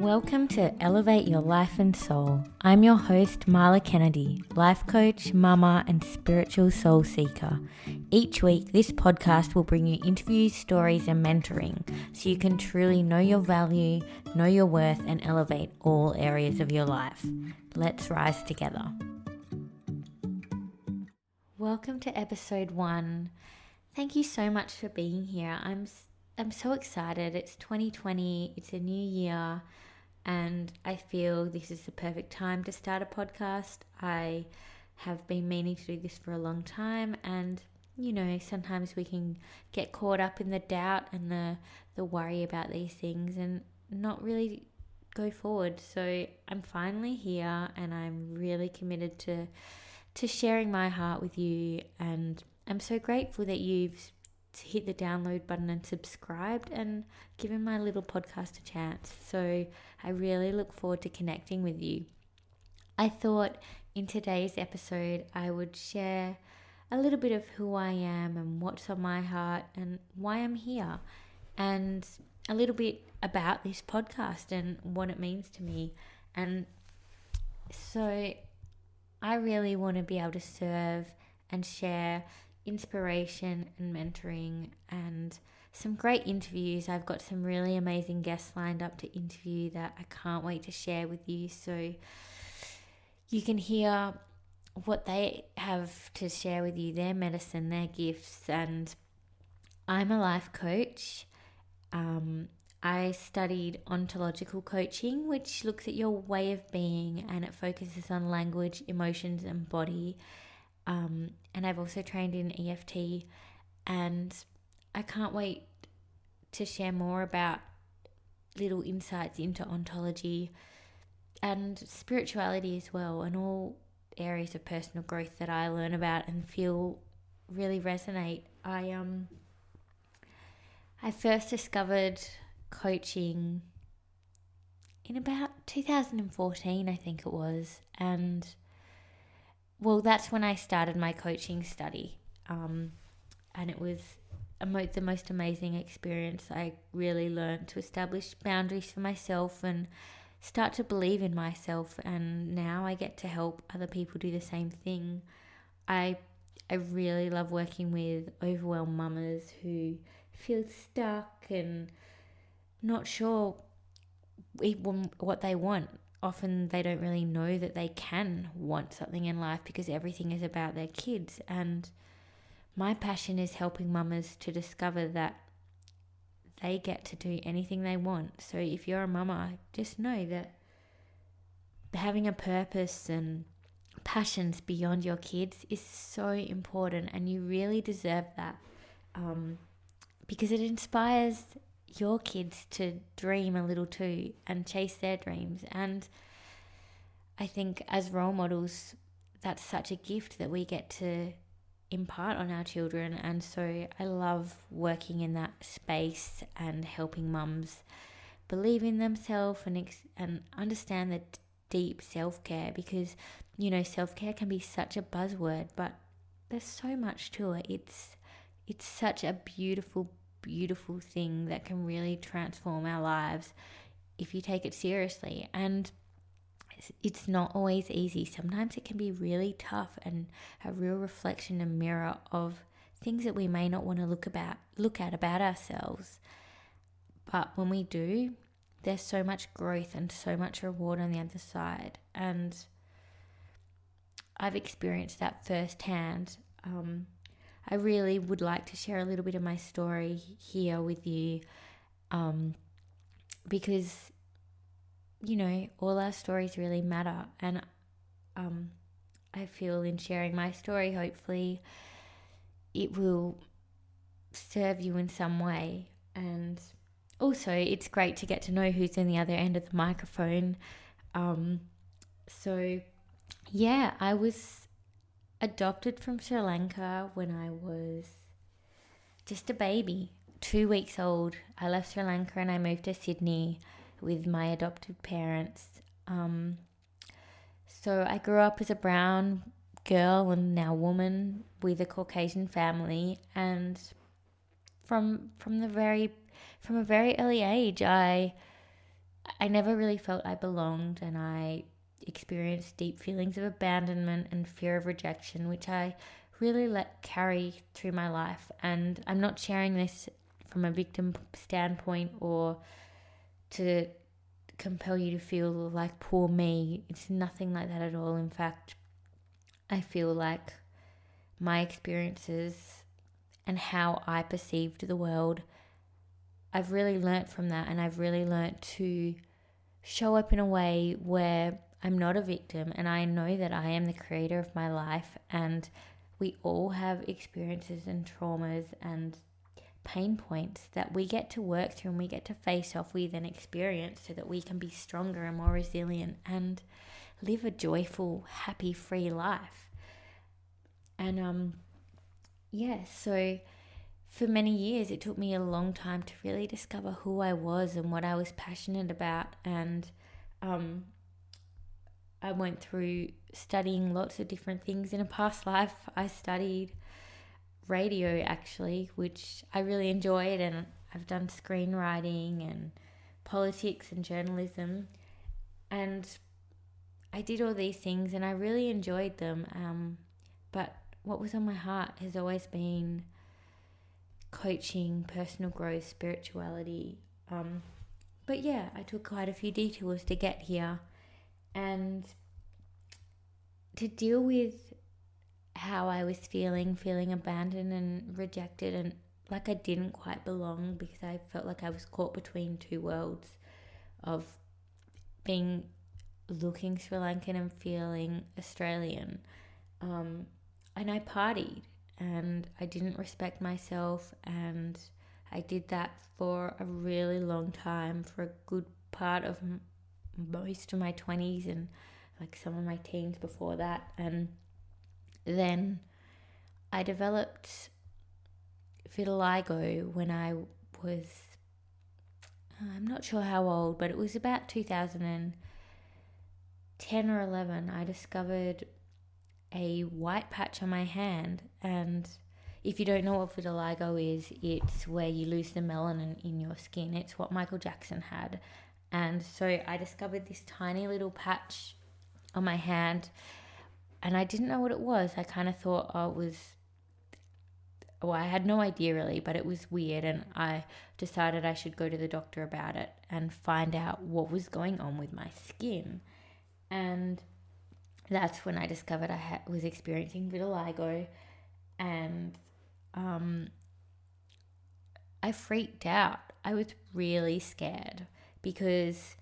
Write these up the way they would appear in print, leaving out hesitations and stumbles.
Welcome to Elevate Your Life and Soul. I'm your host, Marla Kennedy, life coach, mama, and spiritual soul seeker. Each week, this podcast will bring you interviews, stories, and mentoring so you can truly know your value, know your worth, and elevate all areas of your life. Let's rise together. Welcome to episode 1. Thank you so much for being here. I'm so excited. It's 2020. It's a new year. And I feel this is the perfect time to start a podcast. I have been meaning to do this for a long time, and sometimes we can get caught up in the doubt and the worry about these things and not really go forward. So I'm finally here, and I'm really committed to sharing my heart with you, and I'm so grateful that you've hit the download button and subscribed and given my little podcast a chance. So I really look forward to connecting with you. I thought in today's episode I would share a little bit of who I am and what's on my heart and why I'm here, and a little bit about this podcast and what it means to me. And so I really want to be able to serve and share inspiration and mentoring and some great interviews. I've got some really amazing guests lined up to interview that I can't wait to share with you, so you can hear what they have to share with you, their medicine, their gifts. And I'm a life coach. I studied ontological coaching, which looks at your way of being, and it focuses on language, emotions, and body. And I've also trained in EFT, and I can't wait to share more about little insights into ontology and spirituality as well, and all areas of personal growth that I learn about and feel really resonate. I first discovered coaching in about 2014, I think it was, and that's when I started my coaching study, and it was the most amazing experience. I really learned to establish boundaries for myself and start to believe in myself, and now I get to help other people do the same thing. I really love working with overwhelmed mamas who feel stuck and not sure what they want. Often they don't really know that they can want something in life because everything is about their kids. And my passion is helping mamas to discover that they get to do anything they want. So if you're a mama, just know that having a purpose and passions beyond your kids is so important, and you really deserve that, because it inspires your kids to dream a little too and chase their dreams. And I think as role models, that's such a gift that we get to impart on our children. And so I love working in that space and helping mums believe in themselves and understand the deep self-care, because self-care can be such a buzzword, but there's so much to it. It's such a beautiful thing that can really transform our lives if you take it seriously. And it's not always easy. Sometimes it can be really tough and a real reflection and mirror of things that we may not want to look at about ourselves. But when we do, there's so much growth and so much reward on the other side. And I've experienced that firsthand. I really would like to share a little bit of my story here with you, because, all our stories really matter. And I feel in sharing my story, hopefully it will serve you in some way. And also it's great to get to know who's in the other end of the microphone. I was adopted from Sri Lanka when I was just a baby, 2 weeks old. I left Sri Lanka and I moved to Sydney with my adopted parents. So I grew up as a brown girl and now woman with a Caucasian family, and from a very early age, I I never really felt I belonged, and I experienced deep feelings of abandonment and fear of rejection, which I really let carry through my life. And I'm not sharing this from a victim standpoint or to compel you to feel like poor me. It's nothing like that at all. In fact, I feel like my experiences and how I perceived the world, I've really learnt from that, and I've really learnt to show up in a way where I'm not a victim, and I know that I am the creator of my life, and we all have experiences and traumas and pain points that we get to work through and we get to face off with and experience so that we can be stronger and more resilient and live a joyful, happy, free life. And so for many years it took me a long time to really discover who I was and what I was passionate about. And I went through studying lots of different things. In a past life I studied radio, actually, which I really enjoyed, and I've done screenwriting and politics and journalism, and I did all these things and I really enjoyed them, but what was on my heart has always been coaching, personal growth, spirituality. But yeah, I took quite a few detours to get here, and to deal with how I was feeling abandoned and rejected, and like I didn't quite belong, because I felt like I was caught between two worlds of being looking Sri Lankan and feeling Australian. And I partied and I didn't respect myself, and I did that for a really long time, for a good part of most of my 20s and like some of my teens before that. And then I developed vitiligo when I was, I'm not sure how old, but it was about 2010 or 11. I discovered a white patch on my hand, and if you don't know what vitiligo is, it's where you lose the melanin in your skin. It's what Michael Jackson had. And so I discovered this tiny little patch on my hand, and I didn't know what it was. I kind of thought, I had no idea really, but it was weird, and I decided I should go to the doctor about it and find out what was going on with my skin. And that's when I discovered I was experiencing vitiligo, and I freaked out. I was really scared because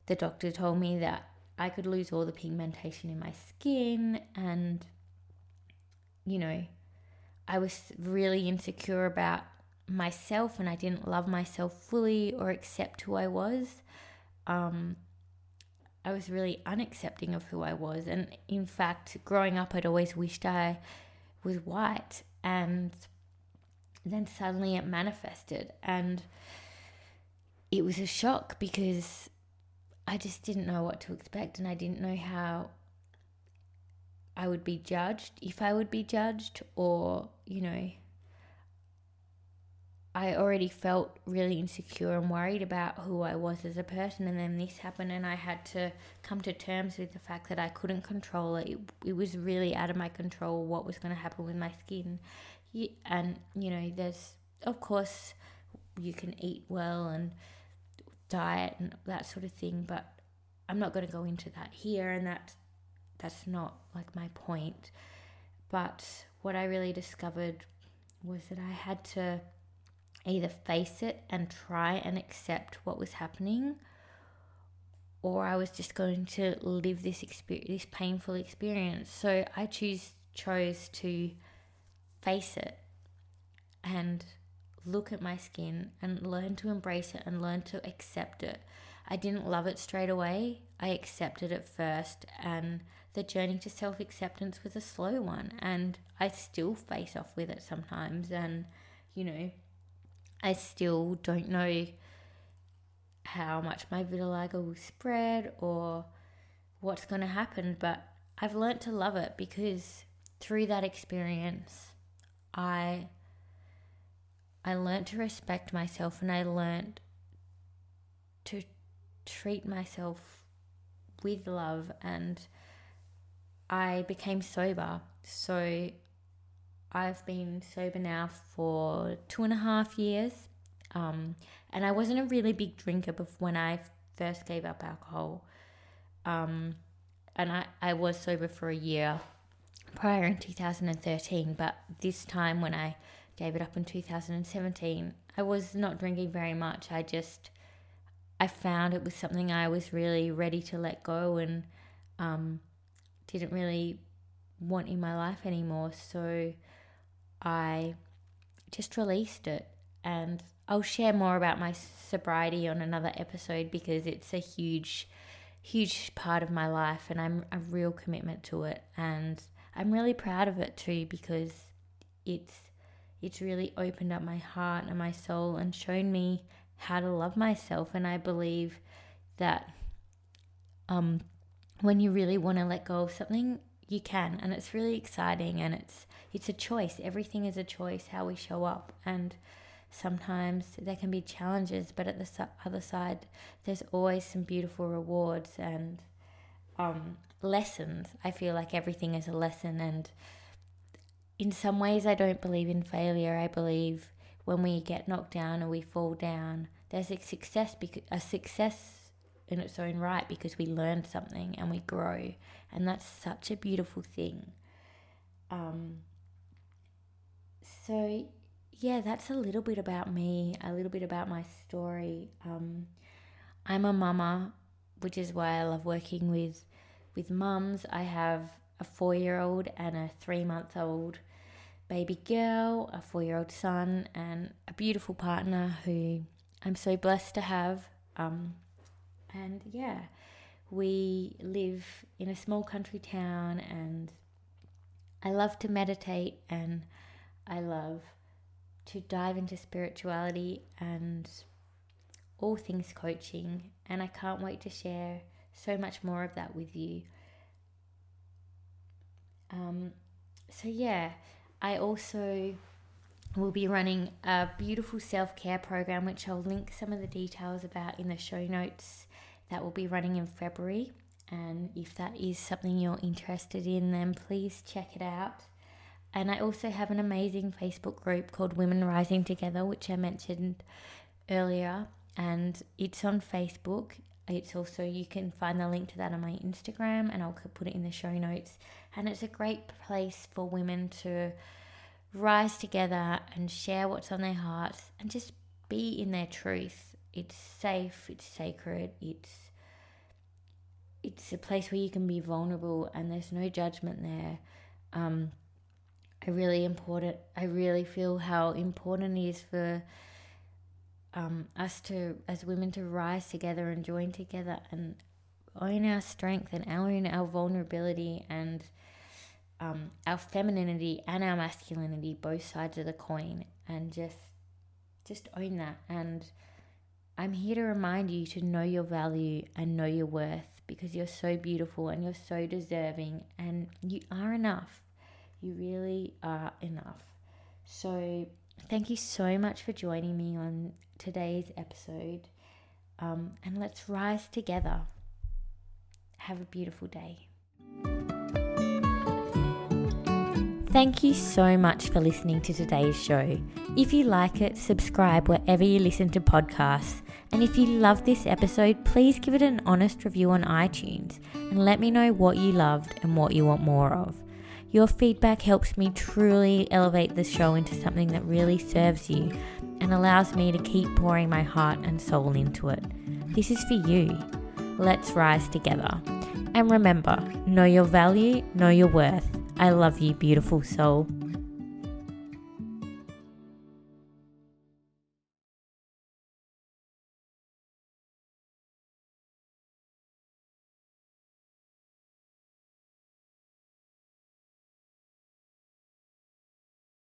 the doctor told me that I could lose all the pigmentation in my skin, and I was really insecure about myself, and I didn't love myself fully or accept who I was. I was really unaccepting of who I was, and in fact, growing up, I'd always wished I was white, and then suddenly it manifested, and it was a shock because I just didn't know what to expect, and I didn't know how I would be judged, if I would be judged, or, I already felt really insecure and worried about who I was as a person, and then this happened, and I had to come to terms with the fact that I couldn't control it. It was really out of my control what was going to happen with my skin. And, there's, of course, you can eat well and diet and that sort of thing, but I'm not going to go into that here, and that's not like my point. But what I really discovered was that I had to either face it and try and accept what was happening, or I was just going to live this painful experience. So I chose to face it and look at my skin and learn to embrace it and learn to accept it. I didn't love it straight away. I accepted it first, and the journey to self-acceptance was a slow one, and I still face off with it sometimes, and I still don't know how much my vitiligo will spread or what's going to happen, but I've learnt to love it, because through that experience I learnt to respect myself, and I learnt to treat myself with love, and I became sober. So I've been sober now for 2.5 years. And I wasn't a really big drinker when I first gave up alcohol. And I was sober for a year prior in 2013. But this time when I gave it up in 2017, I was not drinking very much. I found it was something I was really ready to let go and didn't really want in my life anymore. So I just released it, and I'll share more about my sobriety on another episode because it's a huge part of my life, and I'm a real commitment to it, and I'm really proud of it too because it's really opened up my heart and my soul and shown me how to love myself. And I believe that when you really want to let go of something, you can, and it's really exciting, and it's a choice. Everything is a choice, how we show up, and sometimes there can be challenges, but at the other side there's always some beautiful rewards and lessons. I feel like everything is a lesson, and in some ways I don't believe in failure. I believe when we get knocked down or we fall down, there's a success in its own right because we learned something and we grow, and that's such a beautiful thing. So yeah, that's a little bit about me, a little bit about my story. I'm a mama, which is why I love working with mums. I have a 4-year-old and a 3-month-old baby girl, a 4-year-old son, and a beautiful partner who I'm so blessed to have. And yeah, we live in a small country town, and I love to meditate, and I love to dive into spirituality and all things coaching, and I can't wait to share so much more of that with you. So yeah, I also will be running a beautiful self-care program, which I'll link some of the details about in the show notes, that will be running in February. And if that is something you're interested in, then please check it out. And I also have an amazing Facebook group called Women Rising Together, which I mentioned earlier, and it's on Facebook. It's also, you can find the link to that on my Instagram, and I'll put it in the show notes. And it's a great place for women to rise together and share what's on their hearts and just be in their truth. It's safe, it's sacred, it's a place where you can be vulnerable and there's no judgment there. I really feel how important it is for us as women to rise together and join together and own our strength and own our vulnerability and our femininity and our masculinity, both sides of the coin, and just own that. And I'm here to remind you to know your value and know your worth, because you're so beautiful and you're so deserving, and you are enough. You really are enough. So thank you so much for joining me on today's episode, and let's rise together. Have a beautiful day. Thank you so much for listening to today's show. If you like it, subscribe wherever you listen to podcasts. And if you love this episode, please give it an honest review on iTunes and let me know what you loved and what you want more of. Your feedback helps me truly elevate the show into something that really serves you and allows me to keep pouring my heart and soul into it. This is for you. Let's rise together. And remember, know your value, know your worth. I love you, beautiful soul.